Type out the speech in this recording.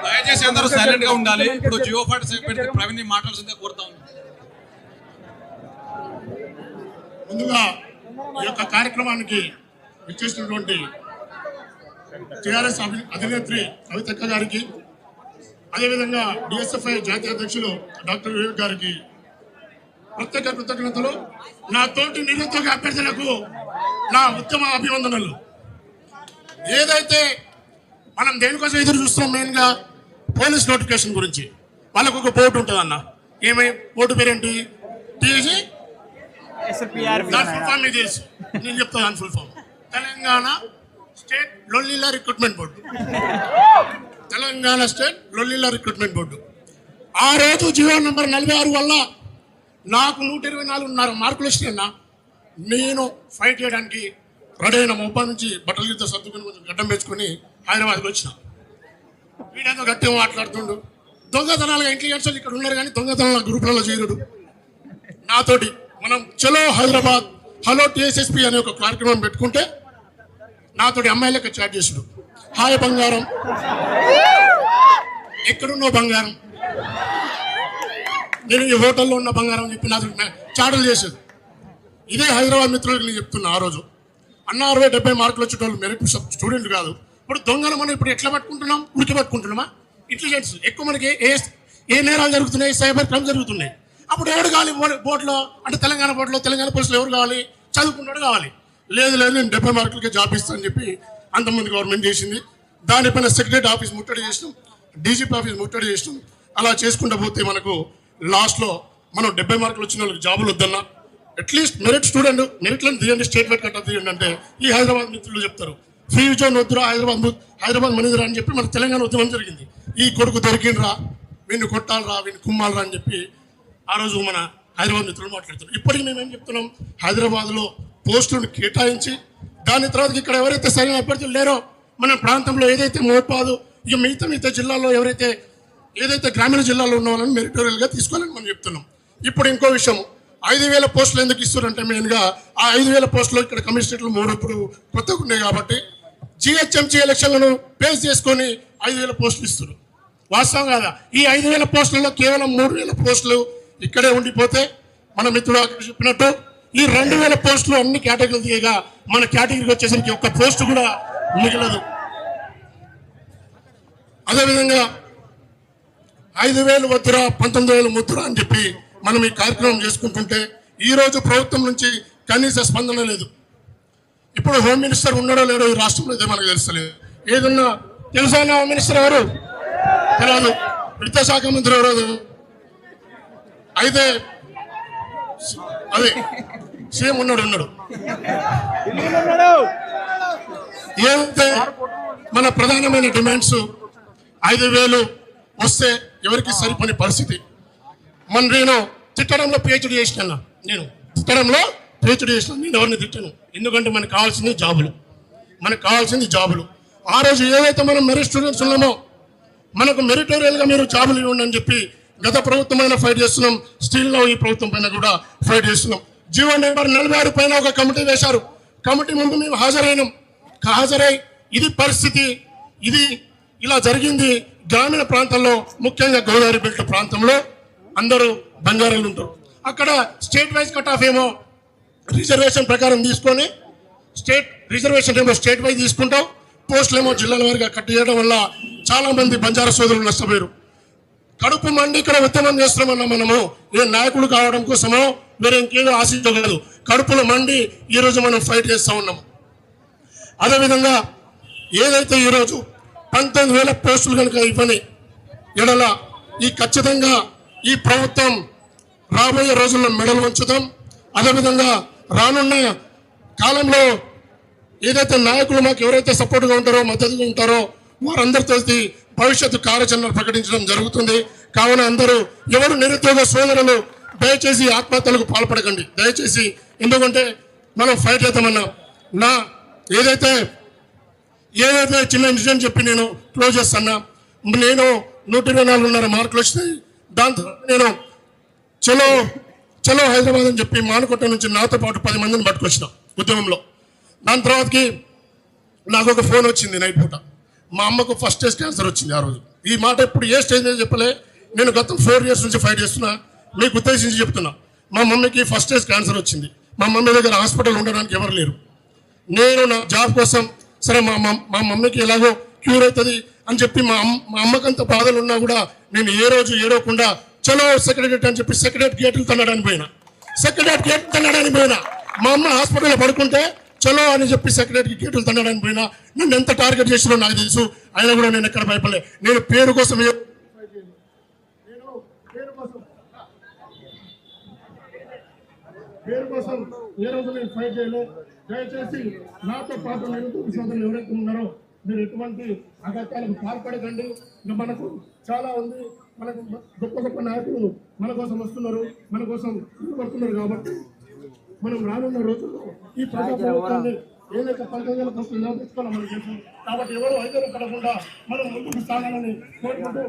దయచేసి అందరూ సైలెంట్ గా ఉండాలి. ఇప్పుడు జియో ఫండ్ సెక్రటరీ ప్రవీణ్ మాట్లాడాల్సిందే కోరుతా ఉన్నాం. ముందుగా ఈ యొక్క కార్యక్రమానికి విచ్చేసినటువంటి టిఆర్ఎస్ అధినేత్రి కవితక్క గారికి, అదేవిధంగా డిఎస్ఎఫ్ఐ జాతీయ అధ్యక్షులు డాక్టర్ వివేక్ గారికి ప్రత్యేక కృతజ్ఞతలు. నా తోటి నిరుద్యోగ అభ్యర్థులకు నా ఉత్తమ అభివందనలు. ఏదైతే మనం దేనికోసం ఎదురు చూస్తున్నాం, మెయిన్గా పోలీస్ నోటిఫికేషన్ గురించి. వాళ్ళకు ఒక బోర్డు ఉంటుంది అన్న, ఏమై బోర్డు పేరేంటి? టీజీ ఫుల్ తెలుసు, నేను చెప్తాను దాని ఫుల్ ఫామ్. తెలంగాణ స్టేట్ లొల్లిలా రిక్రూట్మెంట్ బోర్డు. తెలంగాణ స్టేట్ లొల్లిలా రిక్రూట్మెంట్ బోర్డు. ఆ రోజు జియో నంబర్ 46 వల్ల నాకు 124 మార్కులు వచ్చినాయన్నా. నేను ఫైట్ చేయడానికి రెడీ అయిన మొబ్బా నుంచి బట్టల గీత సర్దుకుని కొంచెం గడ్డం పెంచుకొని హైదరాబాద్కి వచ్చిన. వీడేదో గట్టిగా మాట్లాడుతుండు. దొంగతనాలుగా ఇంటెలిజెన్స్ ఇక్కడ ఉన్నారు కానీ దొంగతనాల గ్రూపులలో చేరుడు. నాతోటి మనం చలో హైదరాబాద్, హలో టీఎస్ఎస్పీ అనే ఒక కార్యక్రమం పెట్టుకుంటే నాతోటి అమ్మాయిలకి చాట్ చేసుడు. హాయ్ బంగారం, ఎక్కడున్నావు బంగారం, నేను ఈ హోటల్లో ఉన్న బంగారం అని చెప్పి నాతో చాటలు చేసేది. ఇదే హైదరాబాద్ మిత్రులకు నేను చెప్తున్నా. ఆ రోజు అన్న 60-70 మార్కులు వచ్చేటోళ్ళు మెరిట్ స్టూడెంట్ కాదు. ఇప్పుడు దొంగలు మనం ఇప్పుడు ఎట్లా పట్టుకుంటున్నాం? ఉరికి పట్టుకుంటున్నామా? ఇంటెలిజెన్స్ ఎక్కువ మనకి ఏ నేరాలు జరుగుతున్నాయి, సైబర్ క్రైమ్ జరుగుతున్నాయి. అప్పుడు ఎవరు కావాలి బోర్డులో? అంటే తెలంగాణ బోర్డులో తెలంగాణ పోలీసులు ఎవరు కావాలి? చదువుకున్నాడు కావాలి. లేదు నేను 70 మార్కులకే జాబ్ ఇస్తానని చెప్పి అంతమంది గవర్నమెంట్ చేసింది. దానిపైన సెక్రటరీ ఆఫీస్ ముట్టడి చేసినాం, డీజీపీ ఆఫీస్ ముట్టడి చేసినాం. అలా చేసుకుంటూ పోతే మనకు లాస్ట్లో మనం 70 మార్కులు వచ్చిన వాళ్ళకి జాబులు వద్దన్నా, అట్లీస్ట్ మెరిట్ స్టూడెంట్ మెరిట్లను తీయండి, స్టేట్ వైడ్ కట్ తీయండి అంటే ఈ హైదరాబాద్ మిత్రులు చెప్తారు ఫ్రీ జోన్ వద్దురా, హైదరాబాద్ మనిదిరా అని చెప్పి మన తెలంగాణ ఉద్యమం జరిగింది. ఈ కొడుకు దొరికిండ్రా, వీడిని కొట్టాలరా, వీడిని కుమ్మాలరా అని చెప్పి ఆ రోజు మన హైదరాబాద్ మిత్రులు మాట్లాడుతారు. ఇప్పటికి మేము ఏం చెప్తున్నాం, హైదరాబాద్లో పోస్టులను కేటాయించి దాని తర్వాత ఇక్కడ ఎవరైతే సరైన అభ్యర్థులు లేరో మన ప్రాంతంలో ఏదైతే మోపాదు ఇక మిగతా జిల్లాల్లో ఏదైతే గ్రామీణ జిల్లాలో ఉన్న వాళ్ళని మెరిటోరియల్గా తీసుకోవాలని మనం చెప్తున్నాం. ఇప్పుడు ఇంకో విషయం, 5,000 పోస్టులు ఎందుకు ఇస్తున్నారంటే మెయిన్గా ఆ 5,000 పోస్టులు ఇక్కడ కమిషనరేట్లు 3 ఇప్పుడు కొత్తగా ఉన్నాయి కాబట్టి జిహెచ్ఎంసీ ఎలక్షన్లను బేస్ చేసుకొని 5,000 పోస్టులు ఇస్తున్నారు. వాస్తవం కాదా? ఈ 5,000 పోస్టులలో కేవలం 3,000 పోస్టులు ఇక్కడే ఉండిపోతే మన మిత్రుడు చెప్పినట్టు ఈ 2,000 పోస్టులు అన్ని కేటగిరీలు తీయగా మన కేటగిరీకి వచ్చేసరికి ఒక్క పోస్టు కూడా మిగలదు. అదేవిధంగా 5,000 వద్దురా 19,000 ముద్దురా అని చెప్పి మనం ఈ కార్యక్రమం చేసుకుంటుంటే ఈరోజు ప్రభుత్వం నుంచి కనీస స్పందన లేదు. ఇప్పుడు హోమ్ మినిస్టర్ ఉన్నాడో లేడో ఈ రాష్ట్రంలో అయితే మనకు తెలుస్తలేదు. ఏదన్నా తెలుసా? హోమ్ మినిస్టర్ ఎవరు తెలియదు, విద్యాశాఖ మంత్రి ఎవరు అయితే అదే సీఎం ఉన్నాడు. ఏదైతే మన ప్రధానమైన డిమాండ్స్ 5,000 వస్తే ఎవరికి సరిపోని పరిస్థితి. నేను తిట్టడంలో పిహెచ్డి చేసిన, నేను ఎవరిని తిట్టాను, ఎందుకంటే మనకు కావాల్సింది జాబులు. ఆ రోజు ఏదైతే మనం మెరిట్ స్టూడెంట్స్ ఉన్నామో మనకు మెరిటోరియల్గా మీరు జాబులు ఇవ్వండి అని చెప్పి గత ప్రభుత్వమైన ఫైట్ చేస్తున్నాం. స్టిల్లో ఈ ప్రభుత్వం పైన కూడా ఫైట్ చేస్తున్నాం. జియో నెంబర్ 46 పైన ఒక కమిటీ వేశారు. కమిటీ ముందు మేము హాజరై ఇది పరిస్థితి, ఇది ఇలా జరిగింది. గ్రామీణ ప్రాంతాల్లో ముఖ్యంగా గోదావరి బెల్ట్ ప్రాంతంలో అందరూ బంగారాలు ఉంటారు. అక్కడ స్టేట్ వైజ్ కట్ ఆఫ్ ఏమో రిజర్వేషన్ ప్రకారం తీసుకొని స్టేట్ వైజ్ తీసుకుంటాం, పోస్టులు ఏమో జిల్లాల వారిగా కట్ చేయడం వల్ల చాలా మంది బంజారా సోదరులు నష్టపోయారు. కడుపు మండి ఇక్కడ ఉద్యమం చేస్తున్నామన్నా మనము ఏ నాయకుడు కావడం కోసమో వేరే ఇంకేదో ఆశించగలదు. కడుపులో మండి ఈరోజు మనం ఫైట్ చేస్తూ ఉన్నాము. అదేవిధంగా ఏదైతే ఈరోజు 19,000 పోస్టులు కనుక ఇవ్వని ఎడల ఈ ఖచ్చితంగా ఈ ప్రభుత్వం రాబోయే రోజుల్లో మెడలు వంచుతాం. అదేవిధంగా రానున్న కాలంలో ఏదైతే నాయకులు మాకు ఎవరైతే సపోర్ట్గా ఉంటారో, మద్దతుగా ఉంటారో వారందరితో భవిష్యత్తు కార్యాచరణ ప్రకటించడం జరుగుతుంది. కావున అందరూ ఎవరు నిరుద్యోగ సోదరులు దయచేసి ఆత్మహత్యలకు పాల్పడకండి దయచేసి. ఎందుకంటే మనం ఫైట్ చేద్దామన్నా. ఏదైతే చిన్న ఇన్సిడెంట్ చెప్పి నేను క్లోజ్ చేస్తున్నా. నేను 124 మార్కులు వచ్చినాయి. దాంతో నేను చలో హైదరాబాద్ అని చెప్పి మానుకోట నుంచి నాతో పాటు 10 మందిని పట్టుకొచ్చిన ఉద్యమంలో. దాని తర్వాతకి నాకు ఒక ఫోన్ వచ్చింది నైట్ పూట, మా అమ్మకు ఫస్ట్ స్టేజ్ క్యాన్సర్ వచ్చింది ఆ రోజు. ఈ మాట ఇప్పుడు ఏ స్టేజ్ మీద చెప్పలే, నేను గత 4 years నుంచి ఫైట్ చేస్తున్నా, మీకు ఉద్దేశించి చెప్తున్నా. మా మమ్మీకి ఫస్ట్ స్టేజ్ క్యాన్సర్ వచ్చింది. మా మమ్మీ దగ్గర హాస్పిటల్ ఉండడానికి ఎవరు లేరు. నేను నా జాబ్ కోసం సరే మా మమ్మీకి ఎలాగో క్యూర్ అవుతుంది అని చెప్పి మా అమ్మకంత బాధలు ఉన్నా కూడా నేను ఏ రోజు ఏడవకుండా చలో సెక్రటరీ అని చెప్పి సెక్రటరీ గేట్లు తన్నడానికి పోయినా. మా అమ్మ హాస్పిటల్లో పడుకుంటే చలో అని చెప్పి సెక్రటరీ గేట్లు తన్నడానికి పోయినా. నన్ను ఎంత టార్గెట్ చేసినో నాకు తెలుసు, అయినా కూడా నేను ఎక్కడ భయపడలే. నేను పేరు కోసం ఏ రోజు నేను ఫైట్ చేయలే. దయచేసి నాతో పాటు నిరుద్యోగ సోదరులు ఎవరైతే ఉన్నారో మీరు ఎటువంటి అగత్యాలకు పాల్పడకండి. ఇంకా మనకు చాలా ఉంది, మనకు గొప్ప గొప్ప నాయకులు మన కోసం వస్తున్నారు, మన కోసం పడుతున్నారు. కాబట్టి మనం రానున్న రోజుల్లో ఈ ప్రజాప్రభుత్వాన్ని ఏదైతే 19,000 కోట్లు నిలబెట్టుకోవాలో మనకు తెలుసు. కాబట్టి ఎవరు ఐదరు పడకుండా మనం ముందుకు సాగాలని కోరుకుంటూ